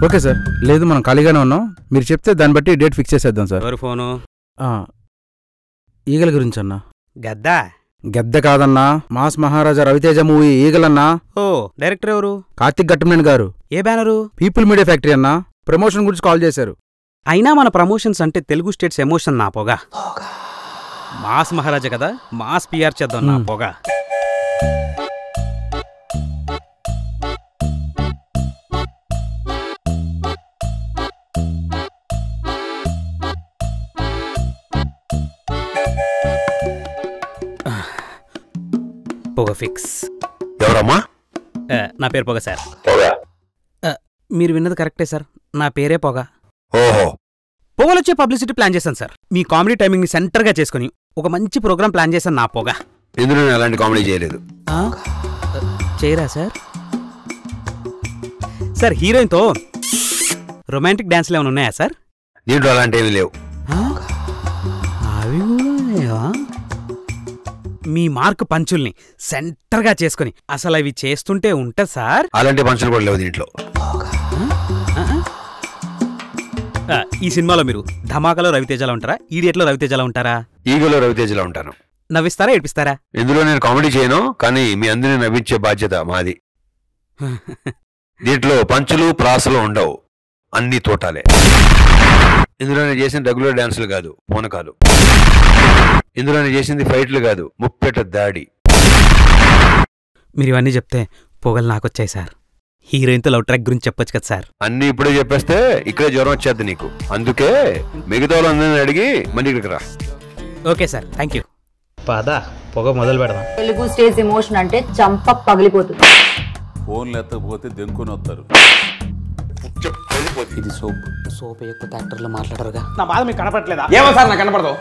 Okay sir. లేదు మనం ఖాళీగానే ఉన్నాం, మీరు చెప్తే దాన్ని బట్టి డేట్ ఫిక్స్ చేసేద్దాం సార్. ఎవరు ఫోను? ఈగల గురించి అన్నా. గద్దా? గద్ద కాదన్నా, మాస్ మహారాజా రవితేజ మూవీ ఈగలన్నా. ఓ, డైరెక్టర్ ఎవరు? కార్తిక్ ఘట్టమనేని గారు. ఏ బ్యానరు? పీపుల్ మీడియా ఫ్యాక్టరీ అన్నా. ప్రమోషన్ గురించి కాల్ చేశారు. అయినా మన ప్రమోషన్స్ అంటే తెలుగు స్టేట్స్ ఎమోషన్ నా పొగ. మాస్ మహారాజా కదా, మాస్ పిఆర్ చేద్దాం నా పొగ. పొగ ఫిక్స్. ఎవరమ్మా? నా పేరు పొగ సార్. మీరు విన్నది కరెక్టే సార్, నా పేరే పొగ. ఓహో. పొగలొచ్చే పబ్లిసిటీ ప్లాన్ చేశాను సార్. మీ కామెడీ టైమింగ్ ని సెంటర్గా చేసుకుని ఒక మంచి ప్రోగ్రామ్ ప్లాన్ చేశాను నా పొగ. ఇందులో నేను అలాంటి కామెడీ చేయలేదు. చేయరా సార్? సార్ హీరోయిన్తో రొమాంటిక్ డాన్స్లు ఏమైనా ఉన్నాయా సార్? దీంట్లో అలాంటివి లేవు. అవి కూడా మీ మార్క్ పంచుల్ని సెంటర్గా చేసుకుని అసలు అవి చేస్తుంటే ఉంటుంది సార్. అలాంటి పంచులు కూడా లేవు దీంట్లో. ఈ సినిమాలో మీరు ధమాకాలో రవితేజలో ఉంటారా, ఈడియట్లో రవితేజలో ఉంటారా? ఈగలో రవితేజలో ఉంటాను. నవ్విస్తారా, ఏడిపిస్తారా? ఇందులో నేను కామెడీ చేయను, కానీ మీ అందరినీ నవ్వించే బాధ్యత మాది. దీంట్లో పంచులు ప్రాసలు ఉండవు, అన్ని తోటాలే. ఇందులో నేను చేసిన రెగ్యులర్ డాన్సులు కాదు, పూనకాలు. ఇందులో నేను చేసింది ఫైట్లు కాదు, ముప్పెట దాడి. మీరు ఇవన్నీ చెప్తే పొగలు నాకొచ్చాయి సార్. హీరోయిన్తో లవ్ ట్రాక్ గురించి చెప్పొచ్చు కదా సార్. అన్ని ఇప్పుడే చెప్పేస్తే ఇక్కడే జ్వరం వచ్చేద్ది నీకు. అందుకే మిగతా వాళ్ళందరినీ అడిగి మళ్ళీ ఇక్కడికి రా. Okay sir, thank you. పద, పొగ మొదలు పెడదాం. తెలుగు స్టేజ్ ఎమోషన్ అంటే చంప పగిలిపోతుంది. ఫోన్లు ఎత్తకపోతే దెంకుని వస్తారు. ఇది సోప్ వేయకపోతే యాక్టర్లు మాట్లాడరుగా. నా బాధ మీకు కనపడలేదా? ఏమో సార్ నాకు కనపడదు.